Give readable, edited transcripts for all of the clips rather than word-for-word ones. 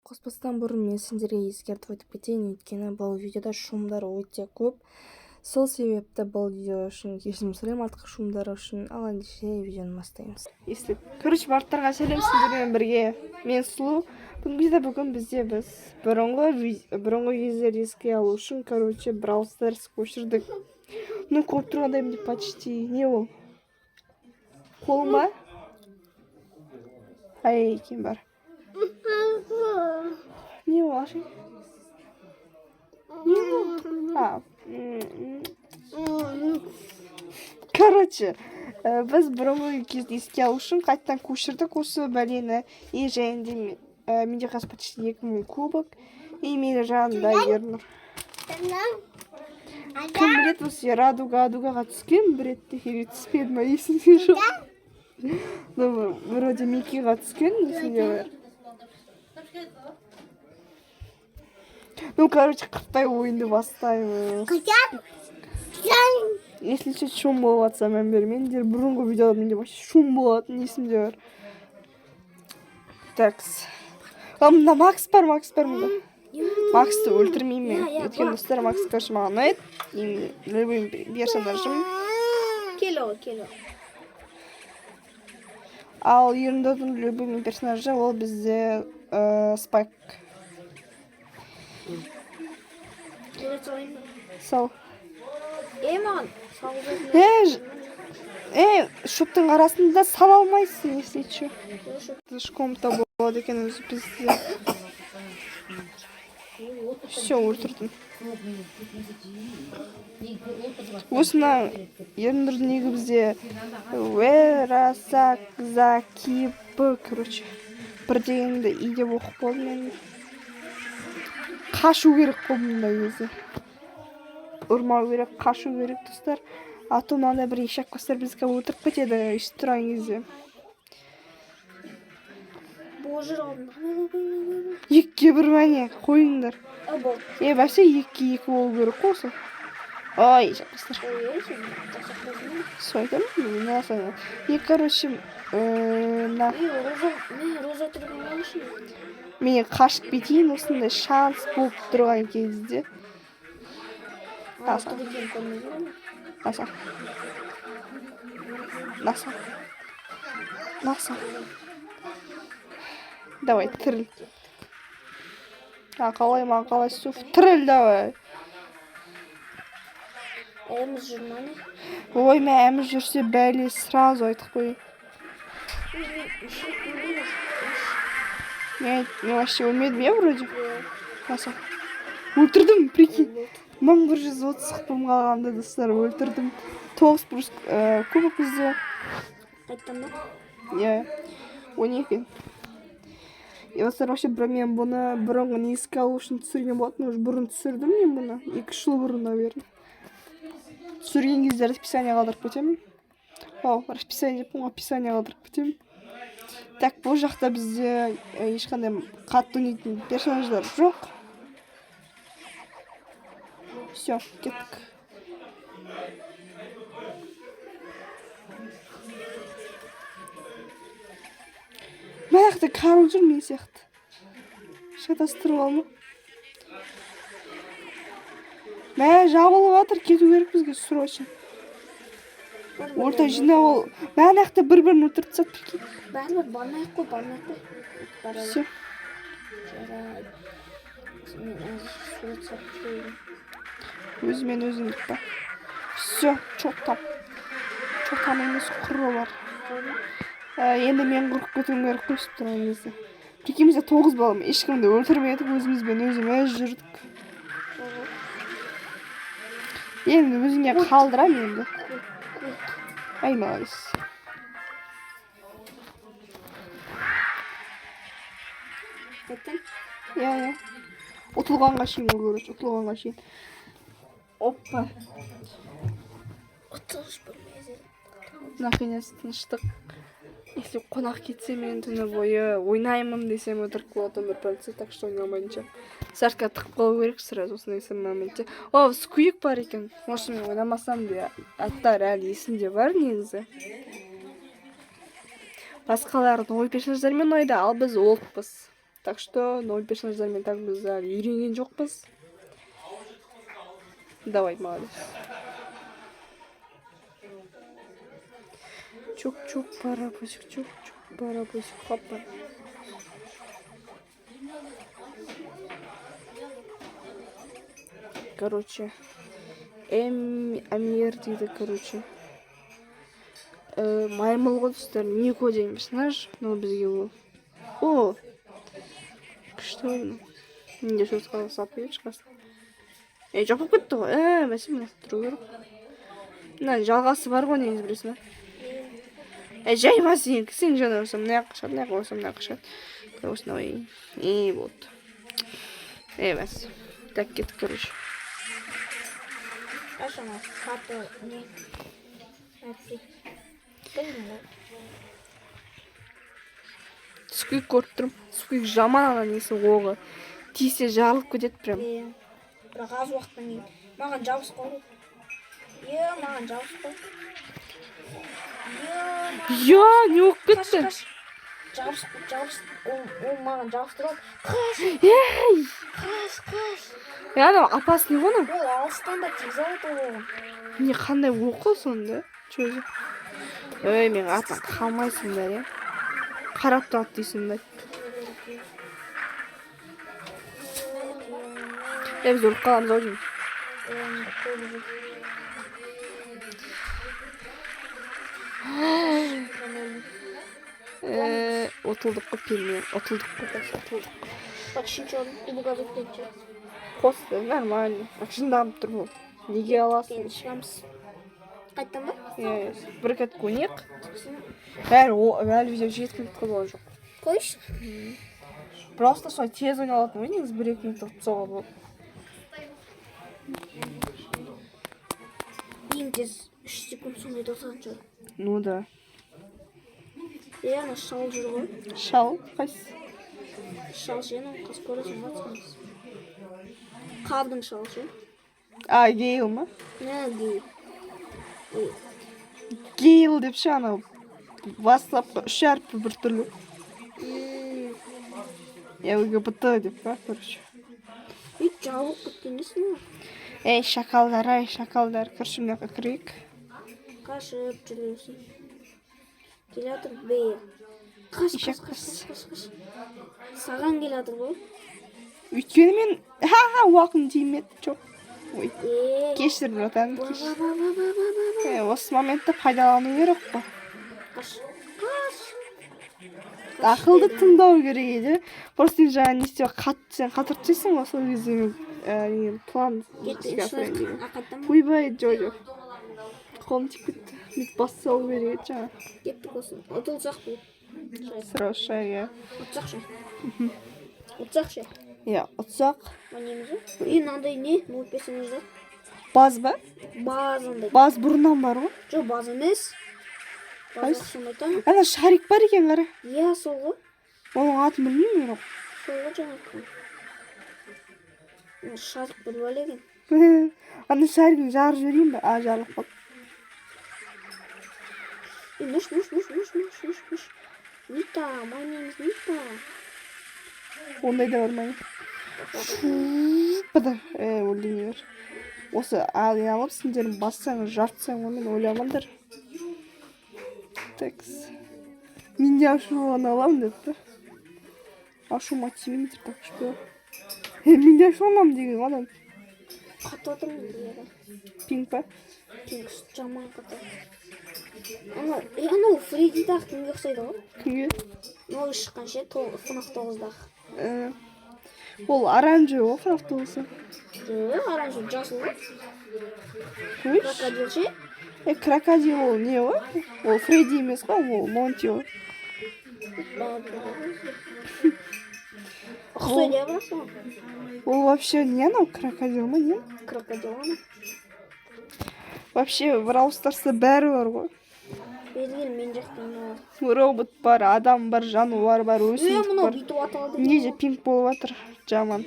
қоспастан бұрын мен сендерге ескертіп өтіп кетейін, өйткені бұл видеода шумдар өте көп. Сол себепті бұл видео үшін кешірім сұраймын, артқы шумдар үшін. Ал ендеше видеоны бастаймыз. Короче, барлықтарға сәлем, сендермен бірге мен Сұлу. Бүгін бізде біз бұрынғы кездер еске алу үшін, короче, Brawl Stars көшірдік. Ну, көріп тұрғандаймын деп почти. Не ол? Қолың ба? Ай, екен бар. Не ол, ашын? Не ол? Короче, біз бұрынғы кезді еске алу үшін қайттан көшірдік осы бәлені. И және де менде қазір почти 2000 кубок. И менің жанымда Ернұр. Кім білет осы Радугаға түскен бір ретте или түспеді ма, есімде жоқ. Ну, вроде Микиға түскен, есімде бар. Ну, короче, қыртай ойынды бастаймыз. Если что, шум болып атса мән бермеңдер. Бұрынғы видеода менде вообще шум болатын, есімде бар. Такс. Мына Макс бар мында. Максты өлтірмеймін мен. Өткен достар Макс, короче, маған ұнайды. И любым персонажым. Кело. Ал Ернұрдың любым персонажы ол бізде Спайк. Сау. Маған шөптің арасында сала алмайсың, если че. Комната болады екен өзі бізде. Все, өлтірдім. Осына Ернұрдың неге бізде Верасак Закипы, короче. Бір дегенді и деп оқып болды мен. Қашу керек қолымда езі. Ұрмау керек, қашу керек, достар. А то маңда бір ешек қостар бізге отырып кетеді, ешті тұрған кезде. Божыр алдында. Екке бір мәне қойыңдар. Бәсе екі болу керек қосы. Ой, ешек қостар. Сойдым? Не асайын. И, короче, на... Роза тұрған үшін. Мен қашып кетейін, осындай шанс болып тұрған кезде. Наса. Давай, тіріл. Қалай, суф. Тіріл, давай. Әміз жүрманы? Ой, мен әміз жүрсе бәле сразу айтық қой. Мен вообще өлмедім, я вроде? Наса. Өлтірдім, прикинь. 1130 қыпым қалғанды, достар, өлтірдім. 9 кубок бізде. Қайттан ба? 12. И достар, вообще мен бұны бұрынғы еске алу үшін түсірген болатын. Уже бұрын түсірдім мен бұны. 2 жыл бұрын, наверное. Түсірген кезде расписание қалдырып кетемін. Расписание деппін, описание қалдырып кетемін. Так, бұл жақта бізде ешқандай қатты ойнайтын персонаждар жоқ. Все, кеттік. Мәяқты қару жүр мен сияқты. Шатастырып алма. Жабылып атыр, кету керек бізге срочно. Орта жинап ол. Мәяқты бір-бірін өлтіріп тастады, прикинь. Бәрі бармайық қой. Все. Өзімен өзіндік па. Все, чоқтам емес құры бар. Енді мен құрып кетуім керек қойсып тұрған кезде. Прикинь, бізде 9 балым. Ешкімді өлтірмедік, өзімізбен жүрдік. Енді өзіңе қалдырам енді. Ай, молодец. Я. Ұтылғанға шейін, көріш, ұтылғанға шейін. Оппа. Ұтылыш бөлмейді. Наконец, тыныштық. Если қонақ кетсе мен түні бойы ойнаймын десем өтірік болатын бір полиция, так что ойнамайынша. Сартқа тықып қалу керек сразу осындай моменте. Скуик бар екен. Может, мен ойнамасам да аттар әлі есімде бар негізі. Басқалардың ой персонаждармен ойда, ал біз олппыз. Так что ноль персонаждармен так біз әлі үйренген жоқпыз. Давай, молодец. Чук-чук, парапусик, чук-чук, парапусик, хоппа. Короче, Амир дейді, короче. Маймыл ғой достар, Нико деген персонаж, но бізге ол. О! Күшті ойын. Менде сөзға салып кетші қасы. Жоқ болып кетті ғой. Мәсе мына тұру керек. Мына жалғасы бар ғой, негізі білесің ба? Жайма сен жана болсам, мына жаққа шығады, мына жаққа болсам, мына жаққа шығады. Осындай. Вот. Мәсе. Так кеттік, короче. Ашама, хаты не? Әпсет. Сквик көріп тұрмын. Сквик жаман ана несі оғы. Тисе жарылып кетеді прям. Бірақ аз уақыттан кейін. Маған жабыс қой. Маған жабыс қой. Не болып кетті? Жабыс. Ол маған жабыстырып. Қаш. Анау опасный ғой. Ол алыстан да тез алады оған. Не қандай оқы сонда? Чөзі. Мен артынан қалмайсыңдар, я. Қарап тұрады дейсіңдар. Біз өліп қаламыз ау деймін. Отылдық қой пельмен. Отылдық қой. Үшінші орын кубок кетті. Қосты, нормально. Шындамып тұр бұл. Неге аласың? Енді шығамыз. Қайттан ба? Бір кәтік ойнайық. Әлі видео жеткілікті болған жоқ. Қойшы. Просто солай тез ойналатын ойнаңыз, 1-2 минут соға болды. Ең тез 3 секунд сондай тоқтаған шығар. Ну да. Ана шал жүр ғой. Шал? Қайсы? Шал сені қыз көресің батсаңыз. Қардың шал ше. Гейл ма? Гейл. Гейл деп ше анау. Ватсапқа 3 әріпі бір түрлі. ЛГБТ деп па, короче. Жауып кеткенесің ба? Шакалдар, көрші мына кірейік. Қашып жүресің. Келатыр бе. Қаш. Саған келатыр ғой. Өйткені мен уақытым тимеді. Жоқ. Ой. Кешір, братан. Осы моментті пайдалану керек қой. Қаш. Ақылды тыңдау керек еді. Просто жаңа не істеу сен қатырып түсесің ғой, сол кезде план іске асырайын. Ойбай, жоқ. Қолым тиіп кетті. Бүйтіп бас салу керек еді жаңа. Кеттік осы. Отылсақ бұл. Сразу шай, Отсақ ше. Отсақ ше. Отсақ. Неміз ғой? Мынандай не? 0.5-іңізді. Баз ба? Базындай. Баз бұрыннан бар ғой? Жоқ, баз емес. Баз ақшамайтан. Ана шарик бар екен қара. Сол ғой. Оның атын білмеймін бірақ. Сол ғой жаңа айтқан. Шарик біліп әлеген. Ана шаригін жарып жіберейін ба? Жарылып қалды. Мүш. Нита, my name is Нита. Ондай да бармайын. Өлдеңе бар. Осы алып сендерін бассаң, жартсаң, онымен ойламаңдар. Такс. Мен де ашуын аламын депті. Ашуыма тимейдір, так что. Мен де ашуынам деген адам. Қатып отырмын дейді. Пинг па? Пинг жаман қатып. Анау Фредди дағы кімге ұқсайды ғой? Кімге? Ол шыққан ше, FNAF 9-дағы. Ол оранжевый ғой, FNAF 9-ы. Оранжевый жасыл ғой. Крокодил ше? Крокодил ол не ғой? Ол Фредди емес қой, ол Монти ғой. Ұқсайды я барасың? Ол вообще не анау крокодил ма, не? Крокодил ана. Вообще Brawl Stars'та бәрі бар ғой. Белгілі мен жақтан бар. Робот бар, адам бар, жануар бар, өсімдік Мұнау бар. бүйтіп аталды. Неже пинг болып жатыр, жаман.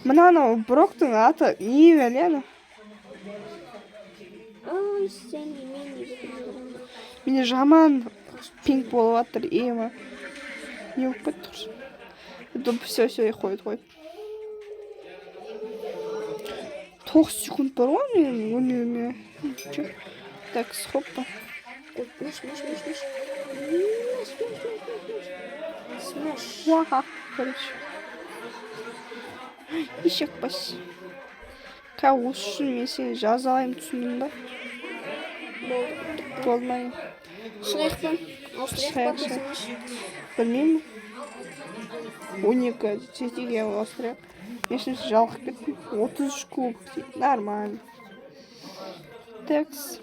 Мына анау Броктың аты не бәле ана? Ой, сен мен не Мене жаман пинг болып жатыр, ема. Не болып кетті? Все, қой. 9 секунд бар ғой менің өлмеуіме. Так, хоппа. Смеш. Уаха, короче. Ешек бас. Осы үшін мен сені жазалаймын, түсіндің ба? Болмай. Шығайықпен. Білмеймін. 12 жетеге ауыстырайық. Мен şimdi жалқып кеттім. 33 куб. Нормально. Текс.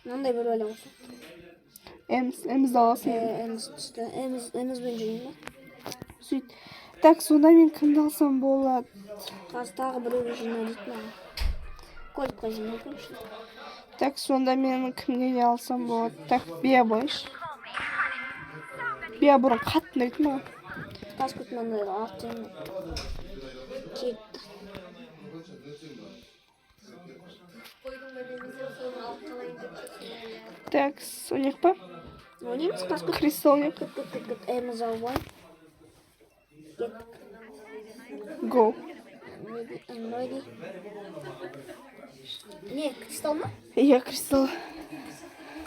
Мынандай бір бәле болсын. Эмізді аласың. Эміз түсті. Эмізбен жүрейін ба? Сөйт. Так, сонда мен кімді алсам болады? Қазір тағы біреуді жина дейді маған. Көлікқа жина көрші. Так, сонда мен кімге алсам болады? Так, Бия бойш. Бия бұрын қатты ұнайды маған. Қазір күтіп мынандай артын кетті. Так, ойнайық па? Ойнаймыз қазір күт. Кристал ойнайық. Күт. Эміз албай. Кеттік. Go. Ready. Не, кристалл ма? Иә, кристал.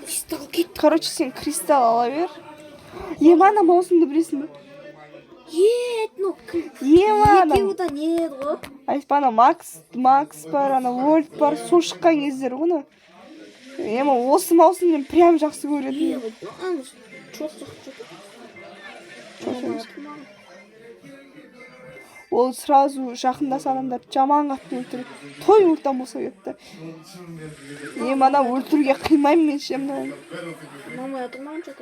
Кристалл кетті. Короче, сен кристал ала бер. Емана маусымды білесің бе? Ну, Емана. екеуі де не еді ғой? Айтпа, ана Макс бар, ана Вольт бар, сол шыққан кездер ғой. Ема осы маусымды прям жақсы көретінмін. Жоқ. Ол сразу жақындаса адамдар жаман қатты өлтіреді. Той өлтен болса кетті. Ана өлтіруге қимаймын мен ше мынаны. Мама отырмаған жоқ.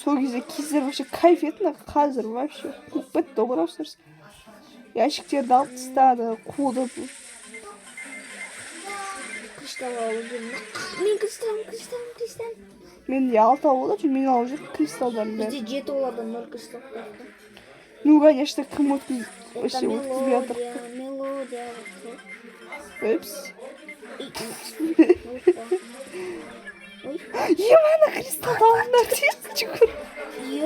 Сол кездер вообще кайф еді, қазір вообще. Бітті обыраушырсыз. Ящиктерді алып тастады, қуды. Кристалл алу деймін. Мен кристалл. Мен де 6 болды, мен алып жүр кристалдарын бәрі. Бізде 7 олардан 0 кристалл қойды. Ну, конечно, кім өткізіп Это мелодия. Өпс. Ой. Емана кристалды алдыңдар дейсің, жүгір.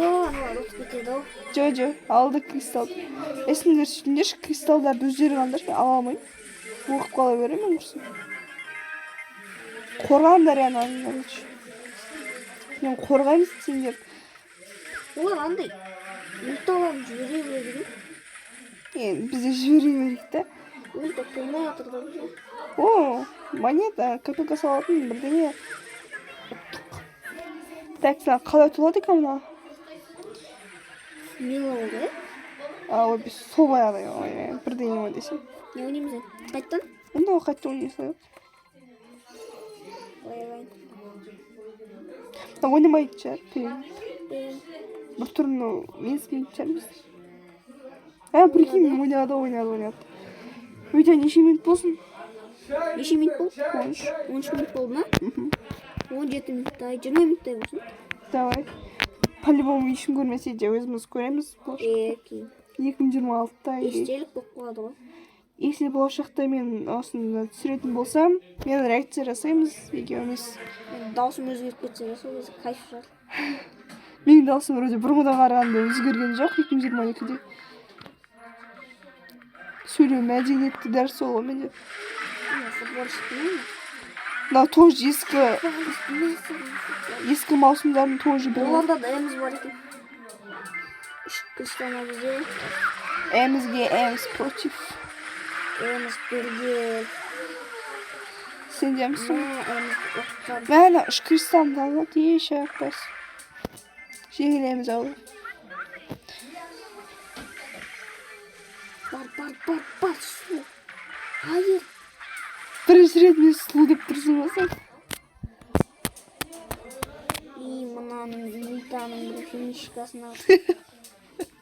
Аналар ұтып кетеді ау. Жо, алды кристалды. Есімдер сүтіндерші кристалдарды өздері қалдар, мен ала алмайым. Оқып қала беремін құрсын. Қорғандар яны алыңдар өтші. Мен қорғаймыз сендер. Олар андай. Ульталарын жібере береді. Бізде жібере берейік та. Ульта қоймай атырды. О, монета, копилка салатын бірдеңе. Так, саған қалай толады екен мына? Мелоды. Ой, біз сол баяғыдай бірдеңе ма десем. Не ойнаймыз енді? Қайттан? Онда қайтты ойнайсың. Ойнамайды шығар. Бір түрін менсімейді шығармыз. Прикинь, ойнады. Видео неше минут болсын? Неше минут болды? 13. 13 минут болды ма? 17 минуттай, 20 минуттай болсын. Давай. По-любому ешкім көрмесе де өзіміз көреміз. 2026-та. Естелік болып қалады ғой. Если болашақта мен осыны түсіретін болсам, мен реакция жасаймыз екеуміз. Даусым өзгеріп кетсе де сол кезде кайф шығар. Менің даусым вроде бұрынғыдан қарағанда өзгерген жоқ 2022-де. Сөйлеу мәдениетті дәрі сол ғой менде. Футболшықпын. Да, тоже ескі маусымдардың тоже бір. Оларда да эміз бар екен. Үш кристалл бізде. Эмізге эміз против. Эміз бірге. Сен демісің? Эміз оқытқан. Мәні үш кристаллды алады, еші ақпас. Жеңілеміз алу. Бар, су. Hayır. Бірінші рет мен сұлу деп тұрсың болсам. Мынаның ультаның бір финишкасына.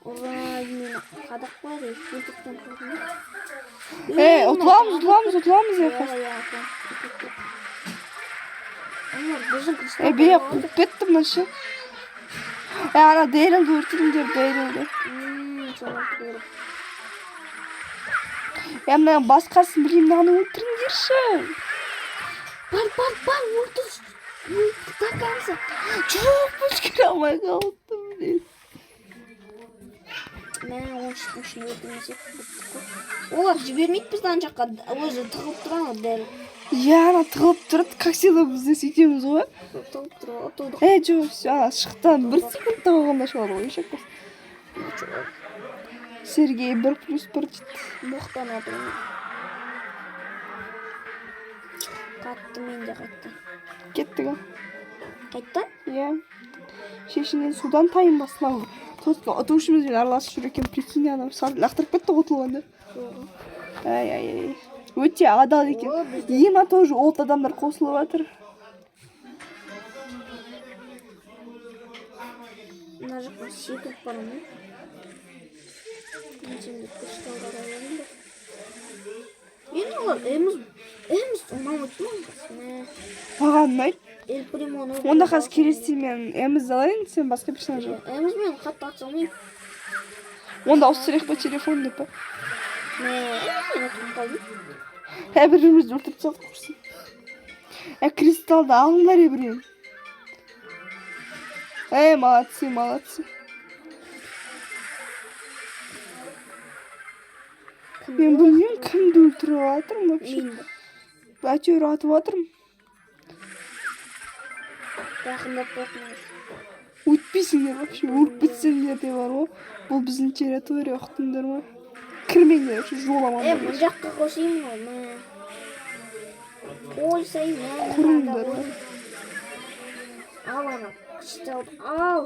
Ұрай, мені қадақ қойды. ұтыламыз. Бе, қуып кетті мұншы. Ана Дейрілді өртіліңдер, Дейрілді. Мына басқасын білейм, мынаны өлтіріңдерші. Бар, өлтір. Тақамсың. Жоқ, өшкіре алмай қалыпты, білейм. Мә, ойыншықтың ішіне өтірмесек біттік қой. Олар жібермейді бізді ана жаққа, өзі тығылып тұрған дәл. Иә, ана тығылып тұрады, как всегда бізде сөйтеміз ғой. Тығылып тұрады. Жоқ, ана шықтан 1 секундта қалғанда шығады ғой, шек қыз. Сергей 1+1 дейді. Мұқтан отырмын. Қатты мен де қайтты. Кеттік, а? Қайттан? Иә. Шешінен судан тайынбасына ұтушымызбен араласып жүр екен, прикинь, ана лақтырып кетті ұтылғанда. Ай. Өте адал екен. Ема тоже олт адамдар қосылып жатыр. Мына жаққа секіріп барамын. Мен сенде кристалдар алайын ба? Енді олар әміз ұнамайды ма? Маған ұнайды. Эль Примоны. Онда қазір келесі мен әміз алайын, сен басқа персонаж ал. Әміз мен қатты атса алмаймын. Онда ауыстырайық па телефон деп па? Мен отырып қалдым. Бірімізді өлтіріп салдық құрсын. Кристалды алыңдар біреу. Молодцы. Мен білмеймін, кімді өлтіріп жатырмын вообще. Әйтеуір атып жатырмын. Жақындап бақыңыз. Өтпейсіңдер вообще, өліп бітсеңдер де бар ғой. Бұл біздің территория, ұқтыңдар ма? Кірмеңдер вообще, жоламаңдар. Бұл жаққа қосайын ғой, ма. Қойсайын, ма. Құрыңдар. Ал ана, кристалды, ал.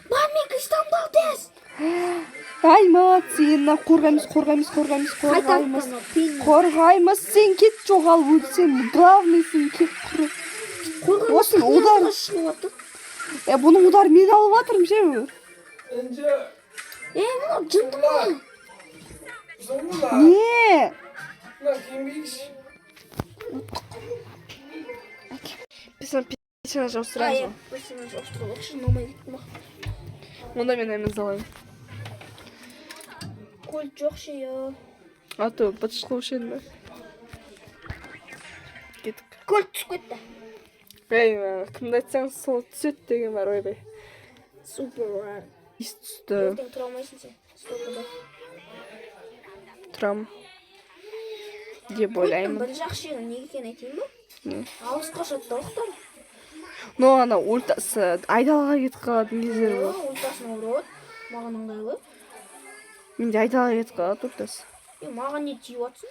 Мами, кристалды ал тез. Ай, молодцы, енді қорғаймыз. Қорғаймыз, сен кет жоғал өлсен, главный сен кет құры. Осын удар. Бұның удар мен алып жатырмын, ше. Мына жынды ма? Не? Персонаж ауыстырамыз ба? Персонаж ауыстырып ұнамай кетті ма? Онда мен әміз алайын. Кольт жоқ ше, я. А то бытышқылаушы еді ме? Кеттік. Кольт түсіп кетті. Кімді айтсаң сол түсет деген бар, ойбай. Супер. Ес түсті. Ертең тұра алмайсың сен. Тұрам. Деп ойлаймын. Бір жақсы жері неге екенін айтайын ба? Алысқа шатталықтар. Но ана ультасы айдалға кетіп қалатын кездері бар. Ультасына ұрады. Маған ыңғайлы. Менде айдалға кетіп қалады ультасы. Маған не тиіп жатсың?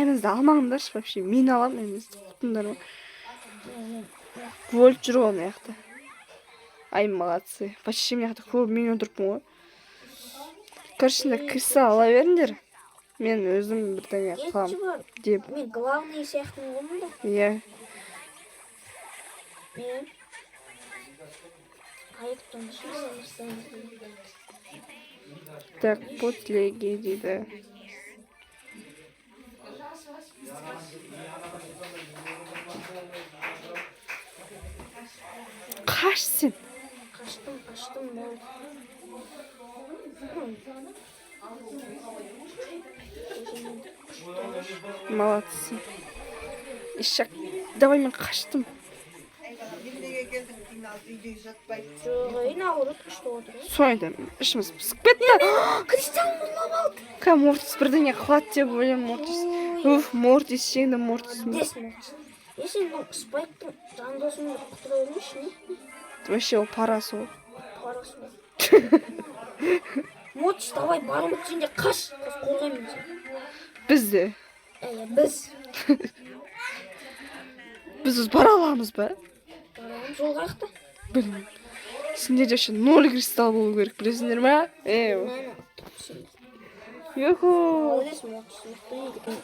Әмізді алмаңдаршы вообще. Мен алам әмізді. Құтындар ма? Вольт жүр оны яқты. Ай, молодцы. Почти мен яқты көп мен өндіріппін ғой. Көршінде кристалл ала беріңдер. Мен өзім бірдеңе қылам деп. Мен главный сияқты болмын да. Иә. Мен аяқтан шықсам. Так, подлеги дейді. Қаш сен? Қаштым, болды. Молодцы. Ишак, давай мен қаштым. Соңында ішіміз пісіп кетті. Кристалл ұрлап алды. Мортис бірдеңе қылады деп ойлаймын, Мортис. Мортис, сені Мортис. Сен Спайктың жандосын құтыра өрмеші не? Вообще ол парасы ол. Парасы ол. Мортис, давай барым сенде қаш. Қорғаймын сен. Бізде. Біз. Біз бара аламыз ба? Барамыз ол қаяқта? Білмеймін. Сендерде ще 0 кристалл болу керек, білесіңдер ма? Йохо.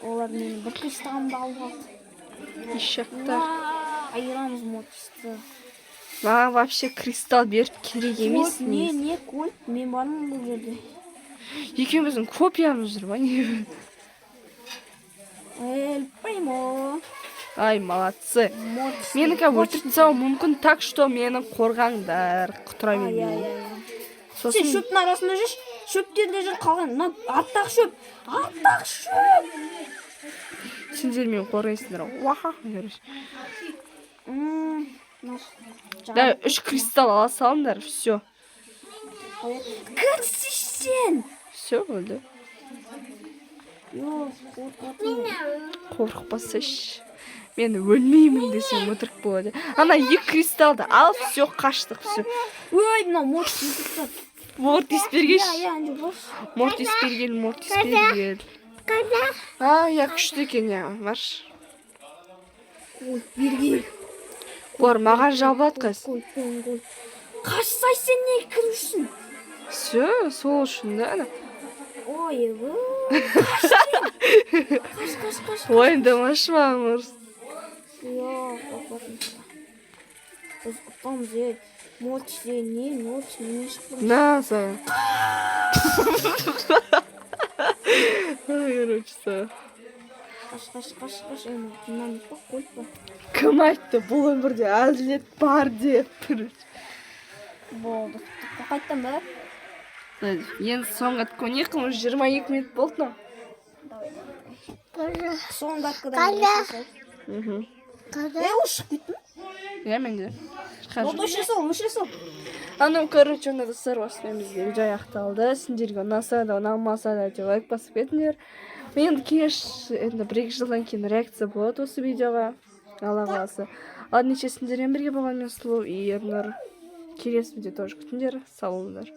Олар мені бір кристаллымды алып алды. Ишақтар. Айырамыз Мортисті. Маған вообще кристалл беріп керек емес. Не, кольт? Мен бармын бұл жерде. Екеуміздің копиямыз жүр ма? Эль Примо. Ай, молодцы. Менікі өлтіріп тастауы мүмкін, так что мені қорғаңдар. Құтыра менен. Сен шөптің арасында жүрші. Шөптерде жүр қалған. Аттақ шөп. Сендер мен қорғайсыңдар. Уаха. Да, 3 кристалл ала салыңдар, все. Кірсішсен! Все болды. Жоқ, Қорықпасайшы. Мен өлмеймін десем өтірік болады. Ана 2 кристаллды алып, все, қаштық, все. ой, мынау мортис тұр. Мортис бергеш. Әнді бос. Мортис бергел. Я күшті екен, я, марш. Ой, бергел. Олар маған жабылады қыз. Қашсай сен не кірушін? Все, сол үшін да, ана. Ой, қаш. Ойындамашы маған, ұрыс. Yok, biz tutamız ya. Mortis ne çıkmış? На, саған. Короче, саған. Қаш, динамит па, қойып па. Кім айтты, бұл өмірде әділет бар деп. Болды. Қайттан ба? Енді соңғы не қылмыз, 22 минут болды ма? Соңғы ақыдан жасай. Ұшық кеттім? Я менде. Болды, өшіре сол. Анау, короче, онда достар, осымен бізде видео аяқталды. Сендерге ұнаса да, ұнамаса да деп лайк басып кетіңдер. Енді енді 1-2 жылдан кейін реакция болады осы видеоға. Алла қаласа. Ал неше сендермен бірге болған мен Сұлу и Ернұр. Келесі видео тоже күтіңдер. Сау болыңдар.